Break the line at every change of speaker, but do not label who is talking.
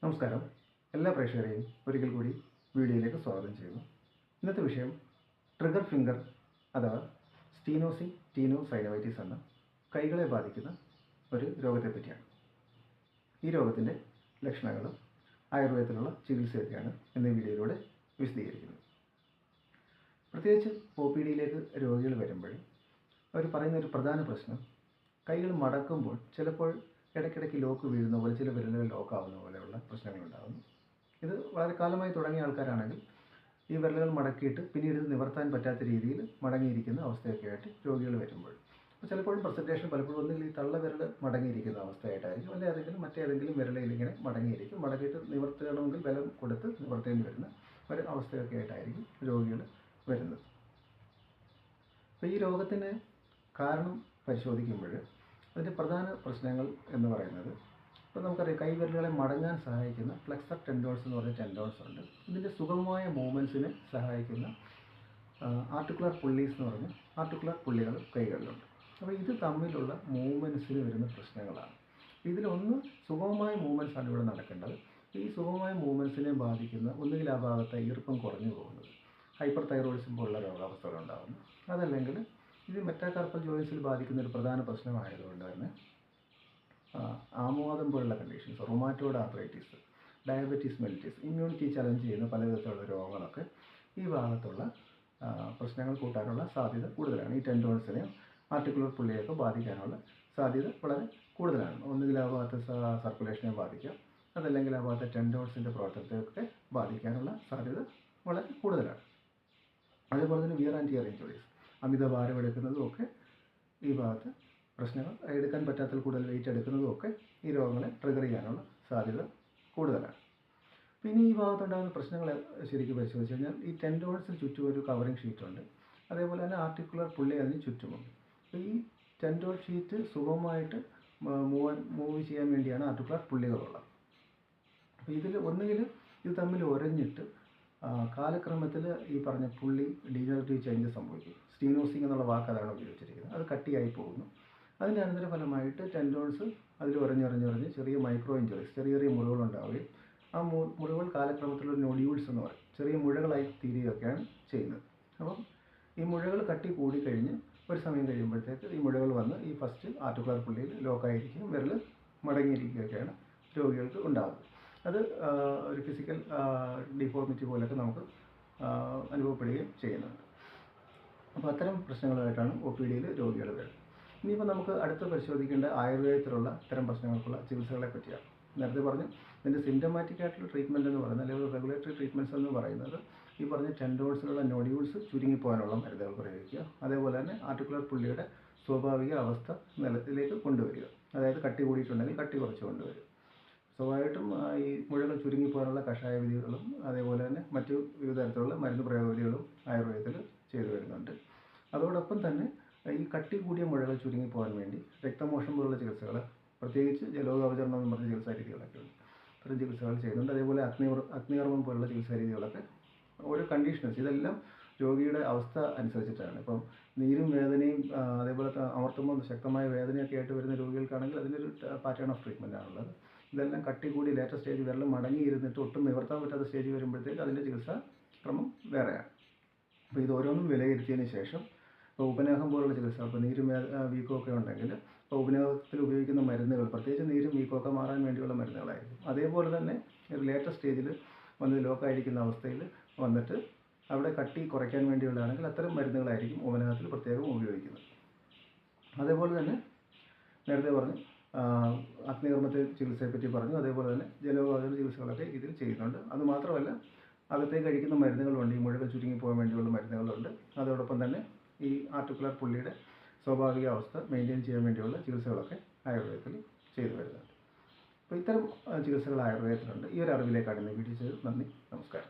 നമസ്കാരം. എല്ലാ പ്രേക്ഷകരെയും ഒരിക്കൽ കൂടി വീഡിയോയിലേക്ക് സ്വാഗതം ചെയ്യുന്നു. ഇന്നത്തെ വിഷയം ട്രിഗർ ഫിംഗർ അഥവാ സ്റ്റീനോസൈനോസൈനോവൈറ്റിസ് എന്ന കൈകളെ ബാധിക്കുന്ന ഒരു രോഗത്തെപ്പറ്റിയാണ്. ഈ രോഗത്തിൻ്റെ ലക്ഷണങ്ങളും ആയുർവേദത്തിലുള്ള ചികിത്സയൊക്കെയാണ് ഇന്ന് വീഡിയോയിലൂടെ വിശദീകരിക്കുന്നത്. പ്രത്യേകിച്ച് OPDയിലേക്ക് രോഗികൾ വരുമ്പോൾ അവർ പറയുന്ന ഒരു പ്രധാന പ്രശ്നം, കൈകൾ മടക്കുമ്പോൾ ചിലപ്പോൾ ഇടയ്ക്കിടയ്ക്ക് ലോക്ക് വീഴുന്ന പോലെ, ചില വിരലുകൾ ലോക്കാവുന്ന പോലെയുള്ള പ്രശ്നങ്ങളുണ്ടാകുന്നു. ഇത് വളരെ കാലമായി തുടങ്ങിയ ആൾക്കാരാണെങ്കിൽ ഈ വിരലുകൾ മടക്കിയിട്ട് പിന്നീട് ഇത് നിവർത്താൻ പറ്റാത്ത രീതിയിൽ മടങ്ങിയിരിക്കുന്ന അവസ്ഥയൊക്കെ ആയിട്ട് രോഗികൾ വരുമ്പോൾ, അപ്പോൾ ചിലപ്പോഴും പ്രസൻറ്റേഷൻ പലപ്പോഴും ഒന്നുകിൽ ഈ തള്ള വിരൽ മടങ്ങിയിരിക്കുന്ന അവസ്ഥയായിട്ടായിരിക്കും, അല്ലെങ്കിൽ മറ്റേതെങ്കിലും വിരലയിൽ ഇങ്ങനെ മടങ്ങിയിരിക്കും. മടക്കിയിട്ട് നിവർത്തണമെങ്കിൽ ബലം കൊടുത്ത് നിവർത്തേണ്ടി വരുന്ന ഒരു അവസ്ഥയൊക്കെ ആയിട്ടായിരിക്കും രോഗികൾ വരുന്നത്. അപ്പോൾ ഈ രോഗത്തിന് കാരണം പരിശോധിക്കുമ്പോൾ അതിൻ്റെ പ്രധാന പ്രശ്നങ്ങൾ എന്ന് പറയുന്നത്, ഇപ്പോൾ നമുക്കറിയാം കൈവിരലുകളെ മടങ്ങാൻ സഹായിക്കുന്ന ഫ്ലെക്സർ ടെൻഡോൺസ് എന്ന് പറഞ്ഞ ടെൻഡോൺസ് ഉണ്ട്. ഇതിൻ്റെ സുഗമമായ മൂവ്മെൻറ്റ്സിനെ സഹായിക്കുന്ന ആർട്ടിക്കുലർ പുള്ളീസ് എന്ന് പറഞ്ഞ ആർട്ടിക്കുലർ പുള്ളികൾ കൈകളിലുണ്ട്. അപ്പോൾ ഇത് തമ്മിലുള്ള മൂവ്മെൻറ്റ്സിന് വരുന്ന പ്രശ്നങ്ങളാണ്. ഇതിലൊന്ന് സുഗമമായ മൂവ്മെൻറ്റ്സ് ആണ് ഇവിടെ നടക്കേണ്ടത്. ഈ സുഗമമായ മൂവ്മെൻറ്റ്സിനെ ബാധിക്കുന്ന ഒന്നുകിൽ ആ ഭാഗത്തെ ഈർപ്പം കുറഞ്ഞു പോകുന്നത്, ഹൈപ്പർ തൈറോയിഡിസം പോലുള്ള രോഗാവസ്ഥകളുണ്ടാകുന്നു. അതല്ലെങ്കിൽ ഇത് മെറ്റാകാർപ്പൽ ജോയിൻസിൽ ബാധിക്കുന്ന ഒരു പ്രധാന പ്രശ്നമായതുകൊണ്ട് തന്നെ ആമവാദം പോലുള്ള conditions, rheumatoid arthritis, diabetes mellitus, immunity challenge ചെയ്യുന്ന പല വിധത്തിലുള്ള രോഗങ്ങളൊക്കെ ഈ ഭാഗത്തുള്ള പ്രശ്നങ്ങൾ കൂട്ടാനുള്ള സാധ്യത കൂടുതലാണ്. ഈ ടെൻഡോൺസിനെ ആർട്ടിക്കുലർ പുള്ളിയൊക്കെ ബാധിക്കാനുള്ള സാധ്യത വളരെ കൂടുതലാണ്. ഒന്നുകിൽ ആ ഭാഗത്ത് സർക്കുലേഷനെ ബാധിക്കാം, അതല്ലെങ്കിൽ ആ ഭാഗത്തെ ടെൻഡോൺസിൻ്റെ പ്രവർത്തനത്തെയൊക്കെ ബാധിക്കാനുള്ള സാധ്യത വളരെ കൂടുതലാണ്. അതേപോലെ തന്നെ വിയർ ആൻഡ് ടിയർ ഇഞ്ചുറീസ്, അമിത ഭാരം എടുക്കുന്നതും ഒക്കെ ഈ ഭാഗത്ത് പ്രശ്നങ്ങൾ, എടുക്കാൻ പറ്റാത്തതിൽ കൂടുതൽ വെയിറ്റ് എടുക്കുന്നതും ഒക്കെ ഈ രോഗങ്ങളെ ട്രിഗർ ചെയ്യാനുള്ള സാധ്യത കൂടുതലാണ്. പിന്നെ ഈ ഭാഗത്തുണ്ടാകുന്ന പ്രശ്നങ്ങൾ ശരിക്കും പരിശോധിച്ച് കഴിഞ്ഞാൽ ഈ ടെൻഡോൺസിന് ചുറ്റും ഒരു കവറിങ് ഷീറ്റുണ്ട്, അതേപോലെ തന്നെ ആർട്ടിക്കുലർ പുള്ളി അതിന് ചുറ്റുമുണ്ട്. അപ്പോൾ ഈ ടെൻഡോൺ ഷീറ്റ് സുഗമമായിട്ട് മൂവ് ചെയ്യാൻ വേണ്ടിയാണ് ആർട്ടിക്കുലർ പുള്ളികളുള്ളത്. അപ്പോൾ ഇതിൽ ഒന്നുകിൽ ഇത് തമ്മിൽ ഉരഞ്ഞിട്ട് കാലക്രമത്തിൽ ഈ പറഞ്ഞ പുള്ളി ഡീജനറേറ്റീവ് ചേഞ്ചസ് സംഭവിക്കും. സ്റ്റീനോസിങ് എന്നുള്ള വാക്ക് അതാണ് ഉപയോഗിച്ചിരിക്കുന്നത്. അത് കട്ടിയായി പോകുന്നു. അതിൻ്റെ അനന്തരഫലമായിട്ട് ടെൻഡോൺസ് അതിൽ ഉരഞ്ഞുരഞ്ഞുരഞ്ഞ് ചെറിയ മൈക്രോ ഇഞ്ചുറീസ്, ചെറിയ ചെറിയ മുറിവുകളുണ്ടാവുകയും ആ മുറിവുകൾ കാലക്രമത്തിലുള്ള നോഡ്യൂൾസ് എന്ന് പറയും, ചെറിയ മുഴകളായി തീരുകയൊക്കെയാണ് ചെയ്യുന്നത്. അപ്പം ഈ മുഴകൾ കട്ടി കൂടിക്കഴിഞ്ഞ് ഒരു സമയം കഴിയുമ്പോഴത്തേക്ക് ഈ മുഴകൾ വന്ന് ഈ ഫസ്റ്റ് ആർട്ടിക്കുലർ പുള്ളിയിൽ ലോക്കായിരിക്കും, വിരൽ മടങ്ങിയിരിക്കുകയൊക്കെയാണ് രോഗികൾക്ക് ഉണ്ടാകുന്നത്. അത് ഒരു ഫിസിക്കൽ ഡിഫോർമിറ്റി പോലെയൊക്കെ നമുക്ക് അനുഭവപ്പെടുകയും ചെയ്യുന്നുണ്ട്. അപ്പോൾ അത്തരം പ്രശ്നങ്ങളുമായിട്ടാണ് OPDയിൽ രോഗികൾ വരുന്നത്. ഇനിയിപ്പോൾ നമുക്ക് അടുത്ത് പരിശോധിക്കേണ്ട ആയുർവേദത്തിലുള്ള ഇത്തരം പ്രശ്നങ്ങൾക്കുള്ള ചികിത്സകളെ പറ്റിയാണ്. നേരത്തെ പറഞ്ഞു ഇതിൻ്റെ സിംറ്റമാറ്റിക് ആയിട്ടുള്ള ട്രീറ്റ്മെൻറ്റ് എന്ന് പറയുന്നത്, അല്ലെങ്കിൽ റെഗുലേറ്ററി ട്രീറ്റ്മെൻറ്റ്സ് എന്ന് പറയുന്നത്, ഈ പറഞ്ഞ ടെൻഡോൺസിലുള്ള നോഡ്യൂൾസ് ചുരുങ്ങിപ്പോകാനുള്ള മരുന്നുകൾ പ്രയോഗിക്കുക, അതേപോലെ തന്നെ ആർട്ടിക്കുലർ പുള്ളിയുടെ സ്വാഭാവിക അവസ്ഥ നിലത്തിലേക്ക് കൊണ്ടുവരിക, അതായത് കട്ടി കൂടിയിട്ടുണ്ടെങ്കിൽ കട്ടി കുറച്ച് കൊണ്ടുവരിക. സ്വാഭാവികമായിട്ടും ഈ മുഴകൾ ചുരുങ്ങിപ്പോകാനുള്ള കഷായ വിധികളും അതേപോലെ തന്നെ മറ്റു വിവിധ തരത്തിലുള്ള മരുന്ന് പ്രയോഗവിധികളും ആയുർവേദത്തിൽ ചെയ്തു വരുന്നുണ്ട്. അതോടൊപ്പം തന്നെ ഈ കട്ടി കൂടിയ മുഴകൾ ചുരുങ്ങിപ്പോകാൻ വേണ്ടി രക്തമോഷം പോലുള്ള ചികിത്സകൾ, പ്രത്യേകിച്ച് ജലോപചരണം എന്ന് പറഞ്ഞ ചികിത്സാ രീതികളൊക്കെ ഉണ്ട്, ഇത്തരം ചികിത്സകൾ ചെയ്യുന്നുണ്ട്. അതേപോലെ അഗ്നികർമ്മം പോലുള്ള ചികിത്സാ രീതികളൊക്കെ ഓരോ കണ്ടീഷൻസ്, ഇതെല്ലാം രോഗിയുടെ അവസ്ഥ അനുസരിച്ചിട്ടാണ്. ഇപ്പം നീരും വേദനയും അതേപോലെ അമർത്തുമ്പോൾ ശക്തമായ വേദനയൊക്കെ ആയിട്ട് വരുന്ന രോഗികൾക്കാണെങ്കിൽ അതിനൊരു പാറ്റേൺ ഓഫ് ട്രീറ്റ്മെൻ്റ് ആണുള്ളത്. ഇതെല്ലാം കട്ടി കൂടി ലേറ്റർ സ്റ്റേജ് വിരൽ മടങ്ങിയിരുന്നിട്ട് ഒട്ടും നിവർത്താൻ പറ്റാത്ത സ്റ്റേജ് വരുമ്പോഴത്തേക്ക് അതിൻ്റെ ചികിത്സാ ക്രമം വേറെയാണ്. അപ്പോൾ ഇത് ഓരോന്നും വിലയിരുത്തിയതിന് ശേഷം ഇപ്പോൾ ഉപനേഹം പോലുള്ള ചികിത്സ, ഇപ്പോൾ നീരും വീക്കമൊക്കെ ഉണ്ടെങ്കിൽ ഇപ്പോൾ ഉപനേഹത്തിൽ ഉപയോഗിക്കുന്ന മരുന്നുകൾ പ്രത്യേകിച്ച് നീരും വീക്കമൊക്കെ മാറാൻ വേണ്ടിയുള്ള മരുന്നുകളായിരിക്കും. അതേപോലെ തന്നെ ഒരു ലേറ്റർ സ്റ്റേജിൽ വന്ന് ലോക്കായിരിക്കുന്ന അവസ്ഥയിൽ വന്നിട്ട് അവിടെ കട്ടി കുറയ്ക്കാൻ വേണ്ടിയുള്ളതാണെങ്കിൽ അത്തരം മരുന്നുകളായിരിക്കും ഉപനേഹത്തിൽ പ്രത്യേകം ഉപയോഗിക്കുന്നത്. അതേപോലെ തന്നെ നേരത്തെ പറഞ്ഞു അഗ്നികർമ്മത്തെ ചികിത്സയെപ്പറ്റി പറഞ്ഞു, അതേപോലെ തന്നെ ജലോപചരണ ചികിത്സകളൊക്കെ ഇതിൽ ചെയ്യുന്നുണ്ട്. അതുമാത്രമല്ല അകത്തേക്ക് കഴിക്കുന്ന മരുന്നുകളുണ്ട്, ഈ മുഴകൾ ചുരുങ്ങിപ്പോകാൻ വേണ്ടിയുള്ള മരുന്നുകളുണ്ട്. അതോടൊപ്പം തന്നെ ഈ ആർട്ടിക്കുലർ പുള്ളിയുടെ സ്വാഭാവിക അവസ്ഥ മെയിൻറ്റെയിൻ ചെയ്യാൻ വേണ്ടിയുള്ള ചികിത്സകളൊക്കെ ആയുർവേദത്തിൽ ചെയ്തു വരുന്നുണ്ട്. അപ്പോൾ ഇത്തരം ചികിത്സകൾ ആയുർവേദത്തിലുണ്ട്. ഈ ഒരു അറിവിലേക്കാണ് ഇന്ന് വീഡിയോ ചെയ്തത്. നന്ദി, നമസ്കാരം.